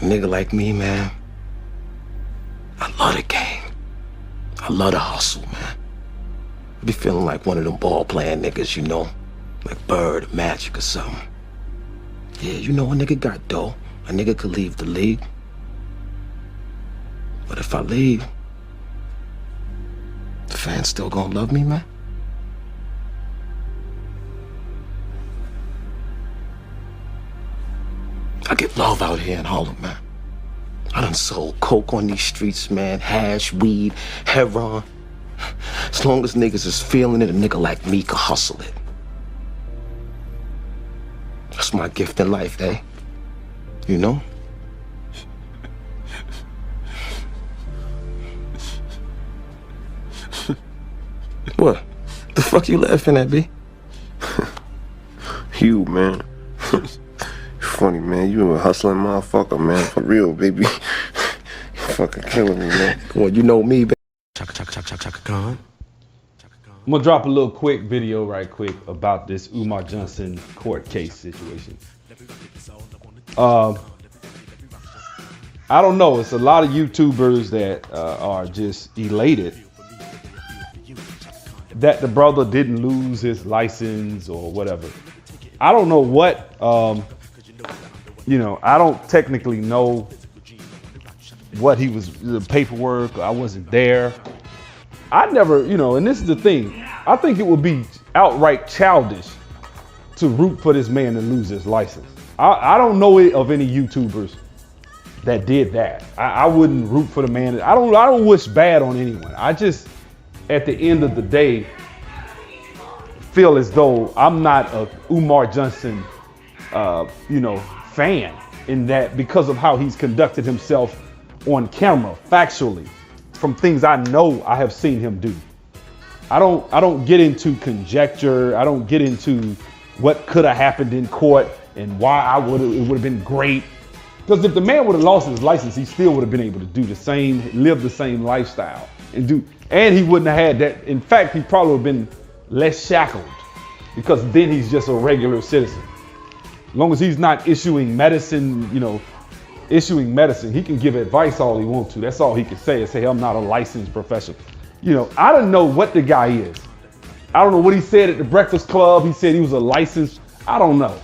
A nigga like me, man, I love the game. I love the hustle, man. I be feeling like one of them ball-playing niggas, you know? Like Bird or Magic or something. Yeah, you know, a nigga got dough. A nigga could leave the league. But if I leave, the fans still gonna love me, man? I get love out here in Harlem, man. I done sold coke on these streets, man. Hash, weed, heroin. As long as niggas is feeling it, a nigga like me can hustle it. That's my gift in life, eh? You know? What? The fuck you laughing at, B? You, man. Funny, man. You a hustling motherfucker, man. For real, baby. You fucking killing me, man. Well, you know me, baby. I'm gonna drop a little quick video right quick about this Umar Johnson court case situation. I don't know. It's a lot of YouTubers that are just elated that the brother didn't lose his license or whatever. I don't know what, you know, I don't technically know what he was, the paperwork. I wasn't there. I never, you know, and this is the thing. I think it would be outright childish to root for this man to lose his license. I don't know of any YouTubers that did that. I wouldn't root for the man. I don't wish bad on anyone. I just, at the end of the day, feel as though I'm not a Umar Johnson, you know, fan in that because of how he's conducted himself on camera, factually, from things I know I have seen him do. I don't get into conjecture. I don't get into what could have happened in court and why it would have been great. Because if the man would have lost his license, he still would have been able to do the same, live the same lifestyle and he wouldn't have had that. In fact, he probably would have been less shackled because then he's just a regular citizen. As long as he's not issuing medicine, you know, he can give advice all he wants to. That's all he can say is say, I'm not a licensed professional. You know, I don't know what the guy is. I don't know what he said at the Breakfast Club. He said he was a licensed, I don't know.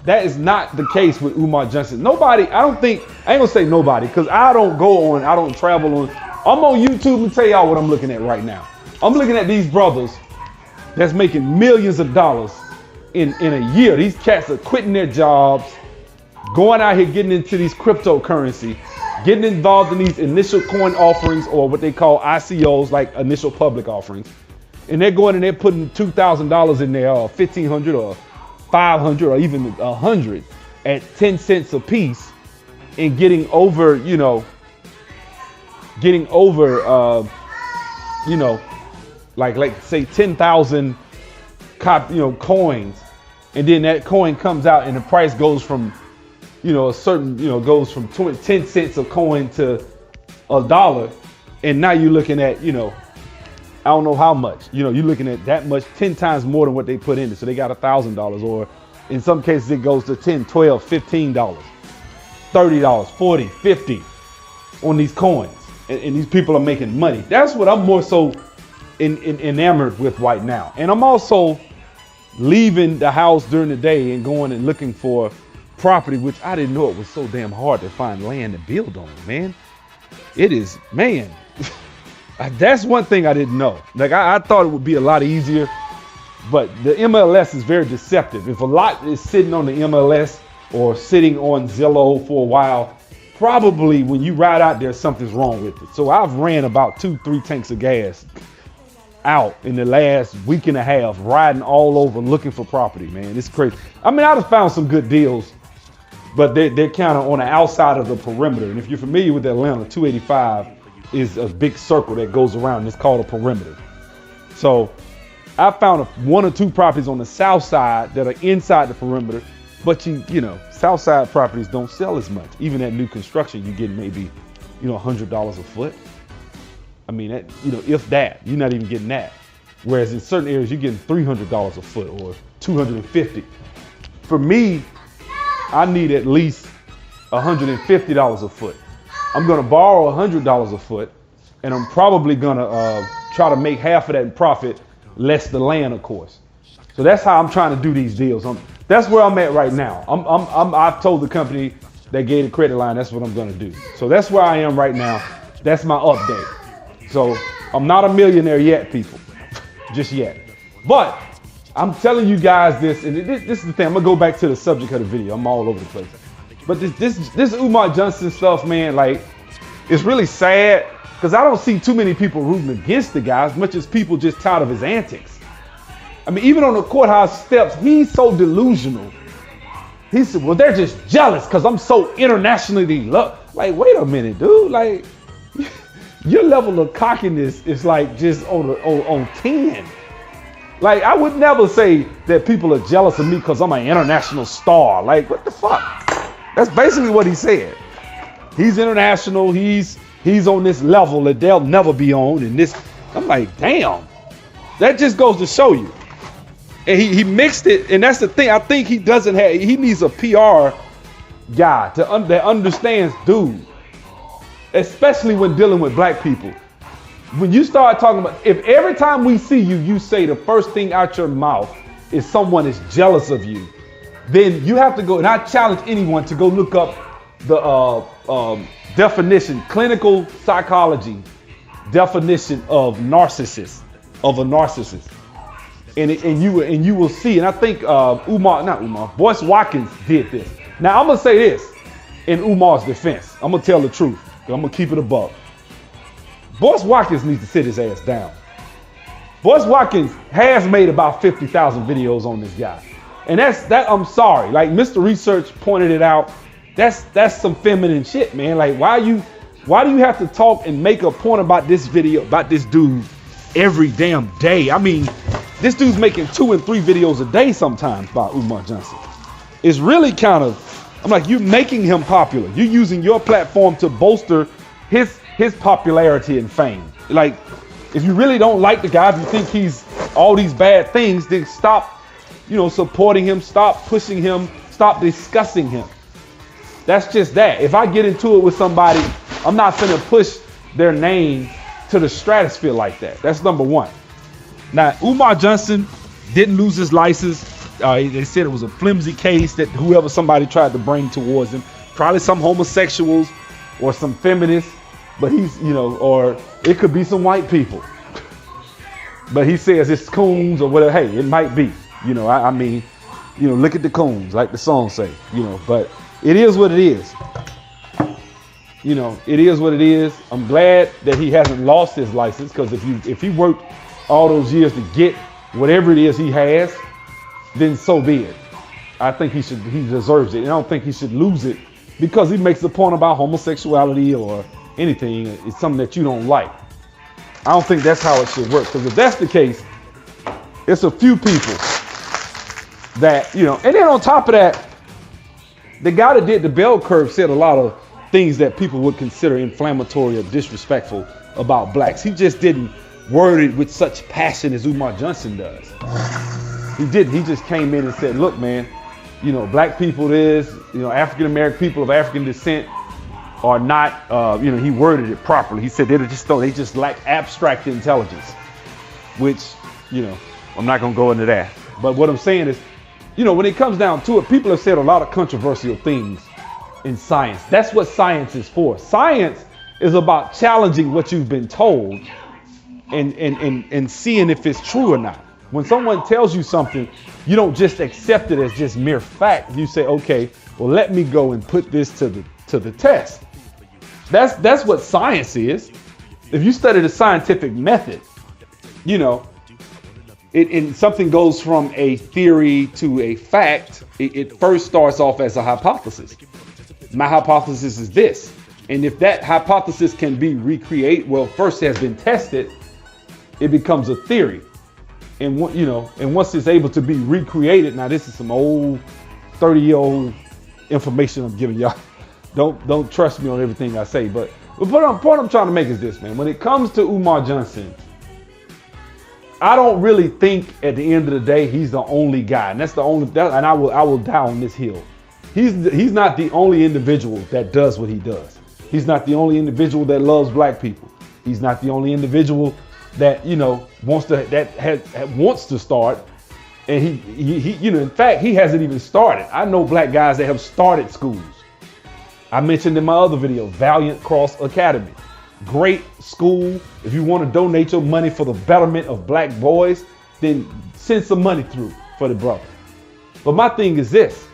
That is not the case with Umar Johnson. Nobody, I ain't gonna say nobody, because I don't travel on. I'm on YouTube and tell y'all what I'm looking at right now. I'm looking at these brothers that's making millions of dollars in a year. These cats are quitting their jobs, going out here getting into these cryptocurrency, getting involved in these initial coin offerings or what they call ICOs, like initial public offerings. And they're going and they're putting $2,000 in there or $1,500 or $500 or even $100 at 10 cents a piece and getting over, you know, like say 10,000 coins. And then that coin comes out and the price goes from, goes from 10 cents a coin to $1. And now you're looking at, I don't know how much, you're looking at that much, 10 times more than what they put in it. So they got $1,000, or in some cases it goes to $10, $12, $15, $30, $40, $50 on these coins. And these people are making money. That's what I'm more so enamored with right now. And I'm also leaving the house during the day and going and looking for property, which I didn't know it was so damn hard to find land to build on, man. It is, man. That's one thing I didn't know. Like I thought it would be a lot easier, but the MLS is very deceptive. If a lot is sitting on the MLS or sitting on Zillow for a while, probably when you ride out there, something's wrong with it. So I've ran about 2-3 tanks of gas out in the last week and a half, riding all over looking for property, man. It's crazy. I mean, I just found some good deals, but they're kind of on the outside of the perimeter. And if you're familiar with Atlanta, 285 is a big circle that goes around. It's called a perimeter. So I found 1 or 2 properties on the south side that are inside the perimeter, but south side properties don't sell as much. Even at new construction, you get maybe, $100 a foot. I mean, that, if that, you're not even getting that. Whereas in certain areas, you're getting $300 a foot or $250. For me, I need at least $150 a foot. I'm gonna borrow $100 a foot, and I'm probably gonna try to make half of that in profit, less the land, of course. So that's how I'm trying to do these deals. That's where I'm at right now. I've told the company that gave the credit line, that's what I'm gonna do. So that's where I am right now. That's my update. So I'm not a millionaire yet, people, just yet. But I'm telling you guys this, and this is the thing. I'm gonna go back to the subject of the video. I'm all over the place. But this Umar Johnson stuff, man, like, it's really sad because I don't see too many people rooting against the guy as much as people just tired of his antics. I mean, even on the courthouse steps, he's so delusional. He said, well, they're just jealous because I'm so internationally loved. Like, wait a minute, dude. Like, your level of cockiness is like just on 10. Like, I would never say that people are jealous of me because I'm an international star. Like, what the fuck? That's basically what he said. He's international. He's on this level that they'll never be on. And this, I'm like, damn. That just goes to show you. And he mixed it, and that's the thing. I think he needs a PR guy that understands, dude. Especially when dealing with black people. When you start talking about, if every time we see you, you say the first thing out your mouth is someone is jealous of you, then you have to go, and I challenge anyone to go look up the definition, clinical psychology definition of a narcissist. And you will see, and I think Boyce Watkins did this. Now I'm gonna say this in Umar's defense. I'm gonna tell the truth. I'm gonna keep it above. Boyce Watkins needs to sit his ass down. Boyce Watkins has made about 50,000 videos on this guy. And that I'm sorry, like Mr. Research pointed it out, that's some feminine shit, man. Like, why do you have to talk and make a point about this video, about this dude every damn day? I mean, this dude's making 2 and 3 videos a day sometimes by Umar Johnson. It's really kind of, I'm like, you're making him popular. You're using your platform to bolster his popularity and fame. Like, if you really don't like the guy, if you think he's all these bad things, then stop, supporting him, stop pushing him, stop discussing him. That's just that. If I get into it with somebody, I'm not finna push their name to the stratosphere like that. That's number one. Now, Umar Johnson didn't lose his license. They said it was a flimsy case that somebody tried to bring towards him. Probably some homosexuals or some feminists, but or it could be some white people. But he says it's coons or whatever. Hey, it might be. I mean, look at the coons, like the song say. But it is what it is. It is what it is. I'm glad that he hasn't lost his license, because if he worked all those years to get whatever it is he has, then so be it. I think he deserves it. And I don't think he should lose it because he makes a point about homosexuality or anything. It's something that you don't like. I don't think that's how it should work, because if that's the case, it's a few people that, and then on top of that, the guy that did the bell curve said a lot of things that people would consider inflammatory or disrespectful about blacks. He just didn't word it with such passion as Umar Johnson does. He didn't. He just came in and said, look, man, black people African-American people of African descent are not, he worded it properly. He said they just lack abstract intelligence, which, I'm not gonna go into that. But what I'm saying is, when it comes down to it, people have said a lot of controversial things in science. That's what science is for. Science is about challenging what you've been told and seeing if it's true or not. When someone tells you something, you don't just accept it as just mere fact. You say, okay, well, let me go and put this to the test. That's what science is. If you study the scientific method, and something goes from a theory to a fact, it first starts off as a hypothesis. My hypothesis is this. And if that hypothesis can be first has been tested, it becomes a theory. And once it's able to be recreated, now this is some old 30-year-old information I'm giving y'all. Don't trust me on everything I say, but the point I'm trying to make is this, man. When it comes to Umar Johnson, I don't really think at the end of the day he's the only guy, and and I will die on this hill. he's not the only individual that does what he does. He's not the only individual that loves black people. He's not the only individual that, you know, wants to start. And he you know, in fact, he hasn't even started. I know black guys that have started schools. I mentioned in my other video, Valiant Cross Academy. Great school. If you want to donate your money for the betterment of black boys, then send some money through for the brother. But my thing is this.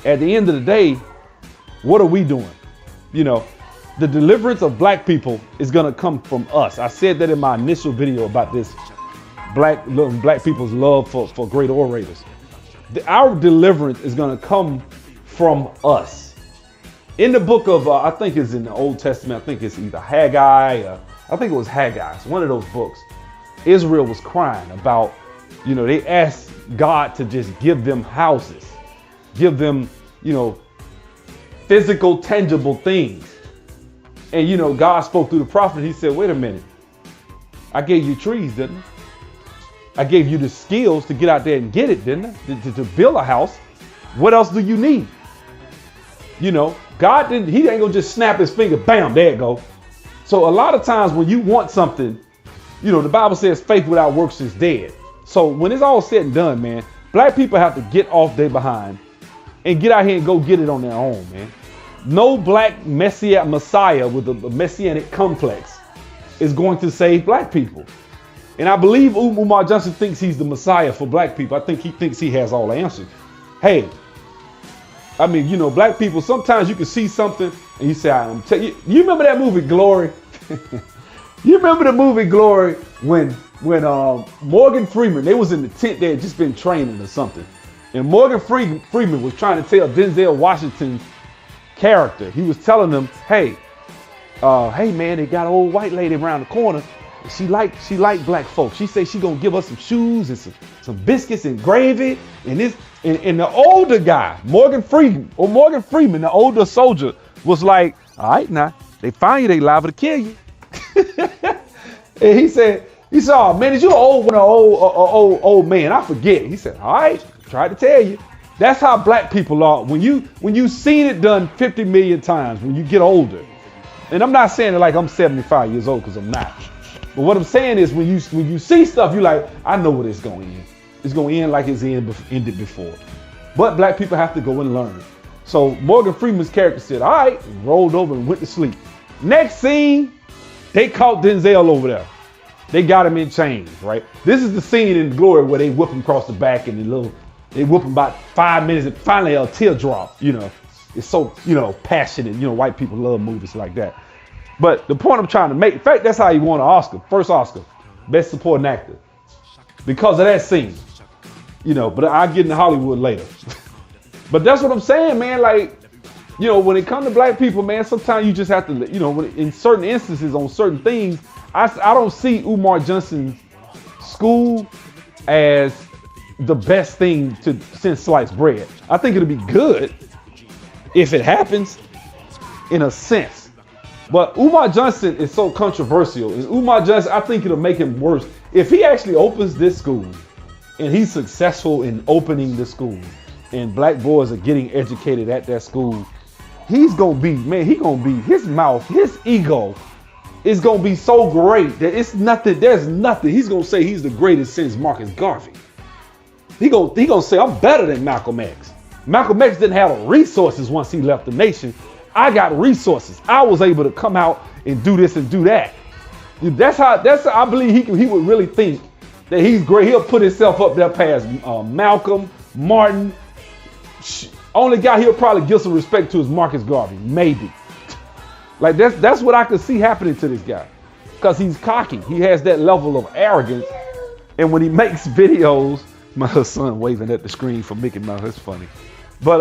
At the end of the day, what are we doing? You know, the deliverance of black people is going to come from us. I said that in my initial video about this black people's love for great orators. Our deliverance is going to come from us. In the book of, I think it's in the Old Testament, I think it's either Haggai, I think it was Haggai. It's one of those books. Israel was crying about, you know, they asked God to just give them houses, give them, you know, physical, tangible things. And, you know, God spoke through the prophet. He said, wait a minute. I gave you trees, didn't I? I gave you the skills to get out there and get it, didn't I? To build a house. What else do you need? You know, God didn't, he ain't gonna just snap his finger, bam, there it go. So a lot of times when you want something, you know, the Bible says faith without works is dead. So when it's all said and done, man, black people have to get off their behind and get out here and go get it on their own, man. No black messiah with a messianic complex is going to save black people. And I believe Umar Johnson thinks he's the messiah for black people. I think he thinks he has all the answers. Hey, I mean, you know, black people, sometimes you can see something and you say, I'm telling you, you remember that movie Glory? You remember the movie Glory when Morgan Freeman, they was in the tent, they had just been training or something. And Morgan Freeman was trying to tell Denzel Washington's character, he was telling them, hey man, they got an old white lady around the corner. She like black folks. She say she gonna give us some shoes and some biscuits and gravy and this. And the older guy, Morgan Freeman, the older soldier, was like, all right, now they find you, they liable to kill you. And he said, oh man, is you an old man? I forget. He said, all right, tried to tell you. That's how black people are. When you seen it done 50 million times, when you get older. And I'm not saying it like I'm 75 years old, because I'm not. But what I'm saying is when you see stuff, you like, I know what it's going to end. It's going to end like it's ended before. But black people have to go and learn. So Morgan Freeman's character said, all right, and rolled over and went to sleep. Next scene, they caught Denzel over there. They got him in chains, right? This is the scene in Glory where they whip him across the back and they whip him about 5 minutes and finally a teardrop, you know. It's so, you know, passionate. You know, white people love movies like that. But the point I'm trying to make, in fact, that's how he won an Oscar. First Oscar, Best Supporting Actor. Because of that scene. You know, but I'll get into Hollywood later. But that's what I'm saying, man. Like, you know, when it comes to black people, man, sometimes you just have to, you know, in certain instances on certain things, I don't see Umar Johnson's school as the best thing to send sliced bread. I think it'll be good if it happens in a sense. But Umar Johnson is so controversial. And Umar Johnson, I think it'll make him worse. If he actually opens this school and he's successful in opening the school and black boys are getting educated at that school, he's going to be, man, his mouth, his ego is going to be so great that it's nothing, there's nothing. He's going to say he's the greatest since Marcus Garvey. He gonna say, I'm better than Malcolm X. Malcolm X didn't have the resources once he left the nation. I got resources. I was able to come out and do this and do that. That's how I believe he would really think that he's great. He'll put himself up there past Malcolm, Martin. Only guy he'll probably give some respect to is Marcus Garvey, maybe. Like that's what I could see happening to this guy, because he's cocky. He has that level of arrogance, and when he makes videos, my son waving at the screen for Mickey Mouse, that's funny. But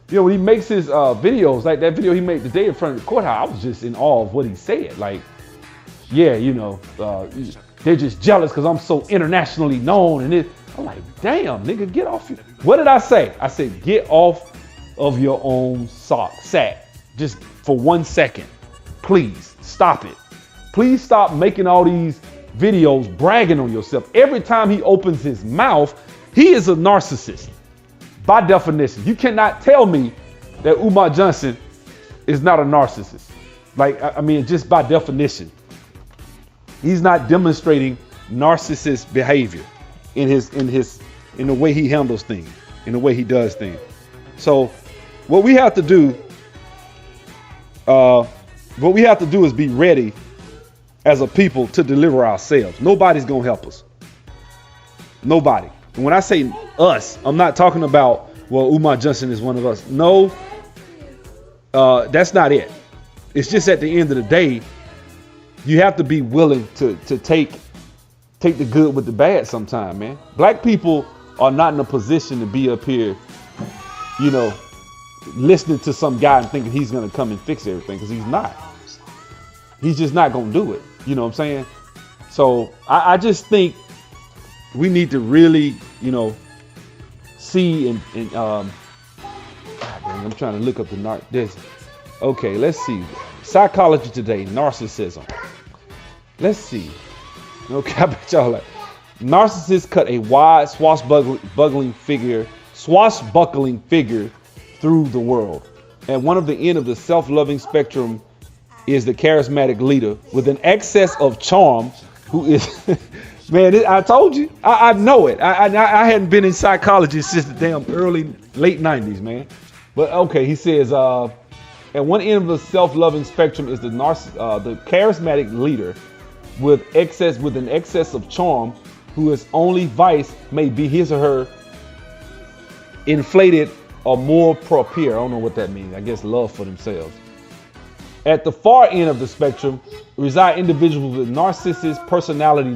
you know, when he makes his videos, like that video he made today in front of the courthouse, I was just in awe of what he said. Like, yeah, you know, they're just jealous because I'm so internationally known, and I'm like, damn, nigga, get off your. What did I say? I said, get off of your own sack. Just for 1 second. Please stop it. Please stop making all these videos bragging on yourself. Every time he opens his mouth, he is a narcissist. By definition, you cannot tell me that Umar Johnson is not a narcissist. Like, I mean, just by definition, he's not demonstrating narcissist behavior in the way he handles things, in the way he does things. So what we have to do is be ready as a people to deliver ourselves. Nobody's gonna help us. Nobody. And when I say us, I'm not talking about, well, Umar Johnson is one of us. No, that's not it. It's just at the end of the day, you have to be willing to take the good with the bad sometime, man. Black people are not in a position to be up here, you know, listening to some guy and thinking he's going to come and fix everything, because he's not. He's just not going to do it. You know what I'm saying? So I just think we need to really, you know, see and God dang, I'm trying to look up this. Okay, let's see. Psychology Today, narcissism. Let's see. Okay, I bet y'all like narcissists cut a wide swashbuckling figure through the world. At one of the end of the self-loving spectrum is the charismatic leader with an excess of charm who is man, I told you, I know it. I hadn't been in psychology since the damn late 90s, man. But okay, he says at one end of the self-loving spectrum is the charismatic leader with an excess of charm, whose only vice may be his or her inflated or more propre. I don't know what that means. I guess love for themselves. At the far end of the spectrum reside individuals with narcissistic personality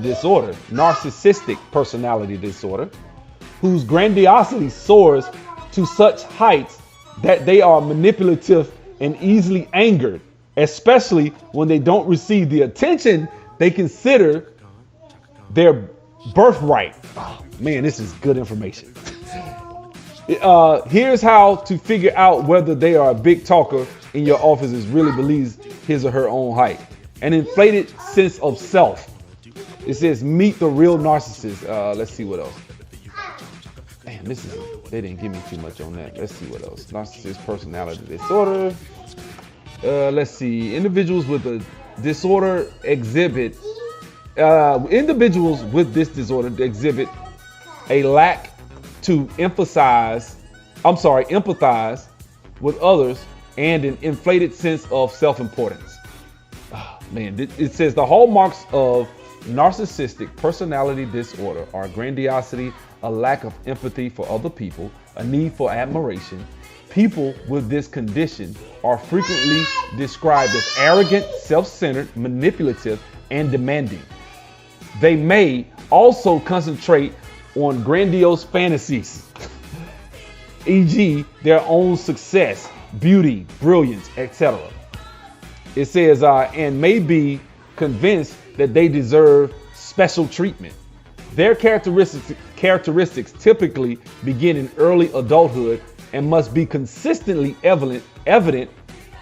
disorder, whose grandiosity soars to such heights that they are manipulative and easily angered, especially when they don't receive the attention they consider their birthright. Oh, man, this is good information. Here's how to figure out whether they are a big talker in your office is really believes his or her own height. An inflated sense of self. It says meet the real narcissist. Let's see what else. Damn, they didn't give me too much on that. Let's see what else. Narcissist personality disorder. Let's see. Individuals with a disorder exhibit. Individuals with this disorder exhibit a lack to empathize with others and an inflated sense of self-importance. Oh, man, it says the hallmarks of narcissistic personality disorder are grandiosity, a lack of empathy for other people, a need for admiration. People with this condition are frequently described as arrogant, self-centered, manipulative, and demanding. They may also concentrate on grandiose fantasies, e.g. their own success, beauty, brilliance, etc. It says, and may be convinced that they deserve special treatment. Their characteristics typically begin in early adulthood and must be consistently evident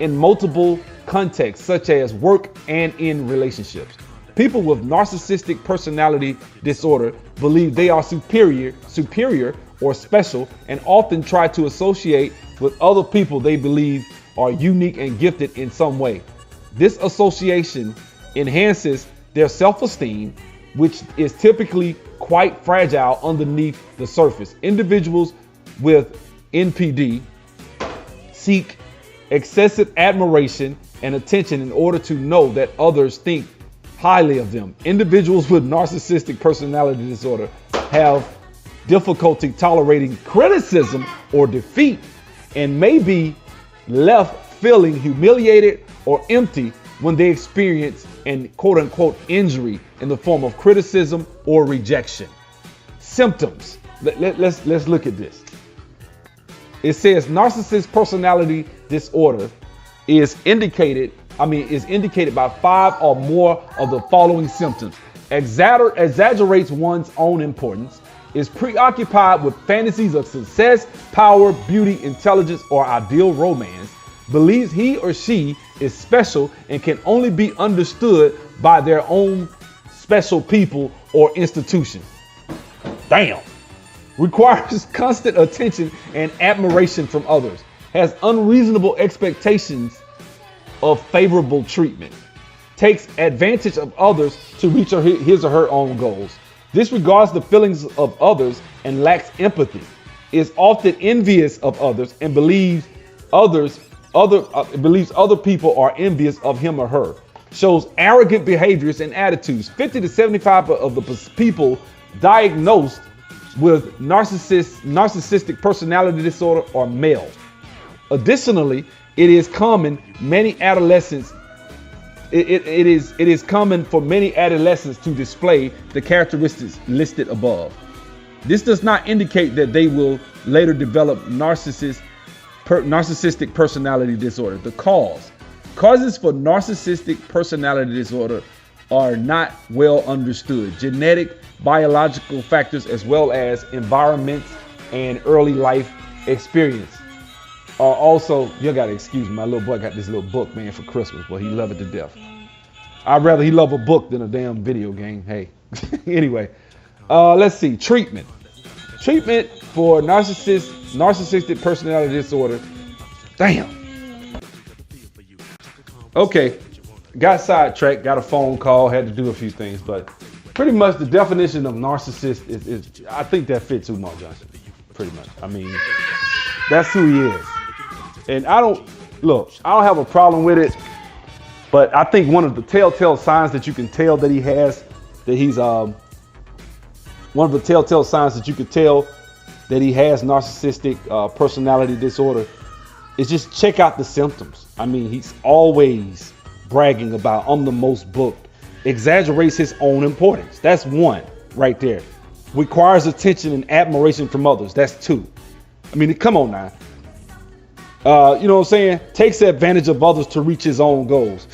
in multiple contexts, such as work and in relationships. People with narcissistic personality disorder believe they are superior or special, and often try to associate with other people they believe are unique and gifted in some way. This association enhances their self-esteem, which is typically quite fragile underneath the surface. Individuals with NPD seek excessive admiration and attention in order to know that others think highly of them. Individuals with narcissistic personality disorder have difficulty tolerating criticism or defeat and may be left feeling humiliated or empty when they experience an quote unquote injury in the form of criticism or rejection. Symptoms. Let's look at this. It says narcissist personality disorder is indicated by 5 or more of the following symptoms. Exaggerates one's own importance, is preoccupied with fantasies of success, power, beauty, intelligence, or ideal romance, believes he or she is special and can only be understood by their own special people or institutions. Damn. requires constant attention and admiration from others, has unreasonable expectations of favorable treatment, takes advantage of others to reach his or her own goals, disregards the feelings of others and lacks empathy, is often envious of others and believes other people are envious of him or her, shows arrogant behaviors and attitudes. 50 to 75% of the people diagnosed with narcissistic personality disorder are male. Additionally, it is common it is common for many adolescents to display the characteristics listed above. This does not indicate that they will later develop narcissistic personality disorder. The causes for narcissistic personality disorder are not well understood. Genetic, biological factors, as well as environment and early life experience are also, you gotta excuse me, my little boy got this little book, man, for Christmas, but he love it to death. I'd rather he love a book than a damn video game. Hey, anyway, let's see, treatment for narcissistic personality disorder. Damn. Okay, got sidetracked, got a phone call, had to do a few things, but pretty much the definition of narcissist is I think that fits Umar Johnson, pretty much. I mean, that's who he is. And I don't have a problem with it, but I think one of the telltale signs that you can tell that he has, that he's one of the telltale signs that you could tell that he has narcissistic personality disorder is just check out the symptoms. I mean, he's always bragging about, I'm the most booked, exaggerates his own importance. That's one right there. Requires attention and admiration from others. That's two. I mean, come on now. You know what I'm saying? Takes advantage of others to reach his own goals.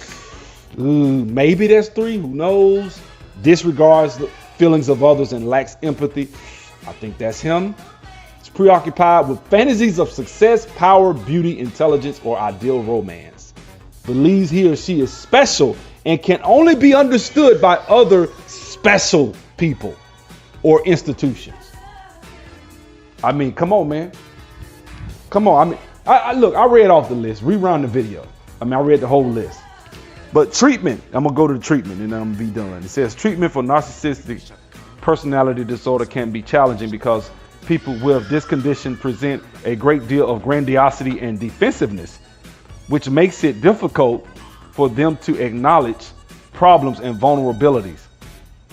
Maybe that's three. Who knows? Disregards the feelings of others and lacks empathy. I think that's him. He's preoccupied with fantasies of success, power, beauty, intelligence, or ideal romance. Believes he or she is special and can only be understood by other special people or institutions. I mean, come on, man. Come on. I mean, I read off the list. Rerun the video. I mean, I read the whole list. But treatment, I'm going to go to the treatment and then I'm going to be done. It says treatment for narcissistic personality disorder can be challenging because people with this condition present a great deal of grandiosity and defensiveness, which makes it difficult for them to acknowledge problems and vulnerabilities.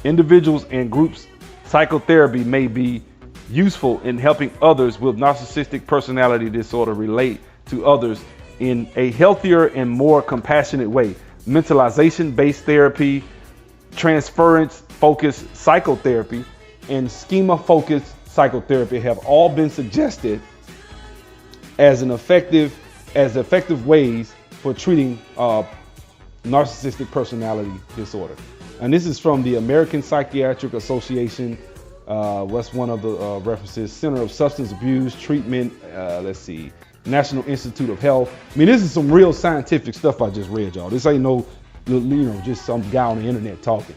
Individuals and groups psychotherapy may be useful in helping others with narcissistic personality disorder relate to others in a healthier and more compassionate way. Mentalization-based therapy, transference-focused psychotherapy, and schema-focused psychotherapy have all been suggested as effective ways for treating narcissistic personality disorder. And this is from the American Psychiatric Association. What's one of the references? Center of Substance Abuse Treatment. Let's see. National Institute of Health. I mean, this is some real scientific stuff I just read, y'all. This ain't no, just some guy on the internet talking.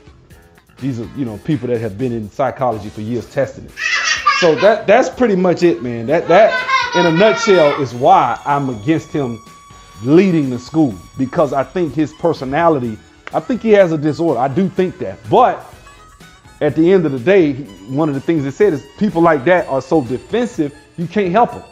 These are, people that have been in psychology for years testing it. So that's pretty much it, man. That in a nutshell is why I'm against him leading the school, because I think his personality, I think he has a disorder. I do think that. But at the end of the day, one of the things it said is people like that are so defensive, you can't help him.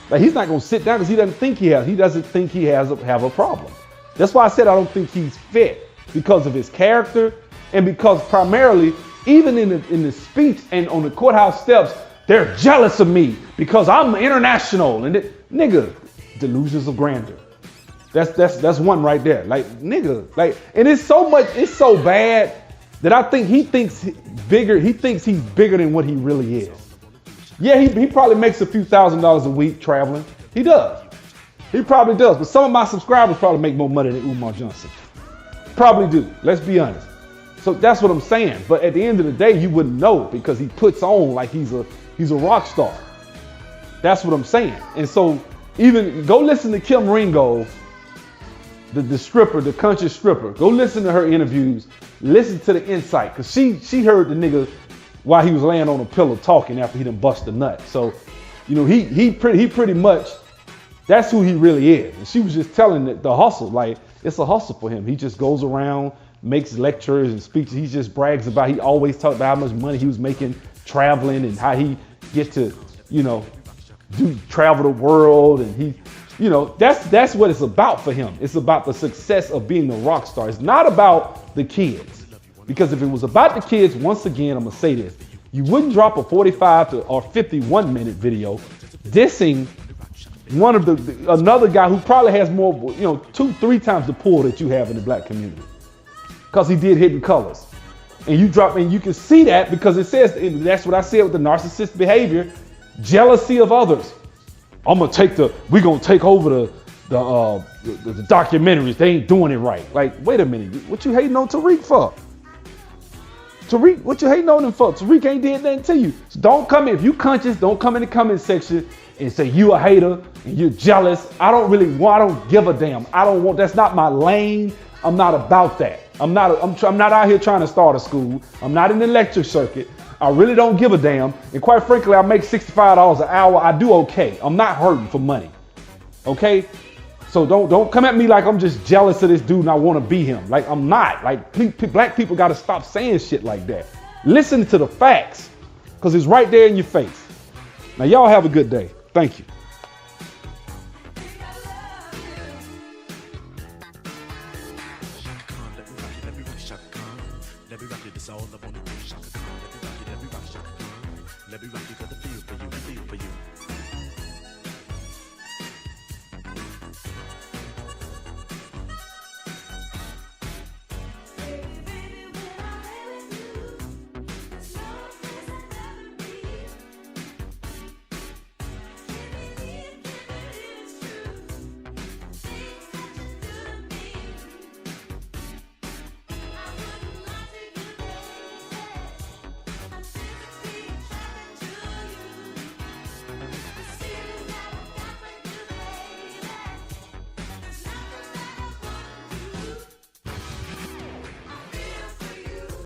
Like, he's not going to sit down because he doesn't think he has have a problem. That's why I said I don't think he's fit, because of his character and because primarily, even in the speech and on the courthouse steps, they're jealous of me because I'm international. And nigga, delusions of grandeur. That's one right there. Like, nigga, and it's so bad that I think he thinks bigger. He thinks he's bigger than what he really is. Yeah, he probably makes a few $1,000s a week traveling. He does. He probably does. But some of my subscribers probably make more money than Umar Johnson. Probably do. Let's be honest. So that's what I'm saying. But at the end of the day, you wouldn't know because he puts on like he's a rock star. That's what I'm saying. And so even go listen to Kim Ringo, the stripper, the country stripper. Go listen to her interviews. Listen to the insight, because she heard the nigga while he was laying on a pillow talking after he done bust a nut. So, you know, he pretty much, that's who he really is. And she was just telling the hustle, like it's a hustle for him. He just goes around, makes lectures and speeches. He just brags about, he always talked about how much money he was making traveling and how he get to, you know, travel the world. And he, you know, that's what it's about for him. It's about the success of being a rock star. It's not about the kids. Because if it was about the kids, once again, I'm gonna say this, you wouldn't drop a 45 or 51 minute video dissing one of another guy who probably has more, you know, 2-3 times the pull that you have in the black community. Because he did Hidden Colors. And you drop, and you can see that because it says, and that's what I said with the narcissist behavior, jealousy of others. We're gonna take over the documentaries. They ain't doing it right. Like, wait a minute, what you hating on Tariq for? Tariq, what you hating on him for? Tariq ain't did nothing to you. So don't come in, if you conscious, don't come in the comment section and say you a hater and you're jealous. I don't give a damn. That's not my lane. I'm not about that. I'm not out here trying to start a school. I'm not in the lecture circuit. I really don't give a damn. And quite frankly, I make $65 an hour. I do okay. I'm not hurting for money. Okay? So don't come at me like I'm just jealous of this dude and I want to be him. Like, I'm not. Like, black people got to stop saying shit like that. Listen to the facts, because it's right there in your face. Now, y'all have a good day. Thank you. Let me rock you, got the feel for you, feel for you.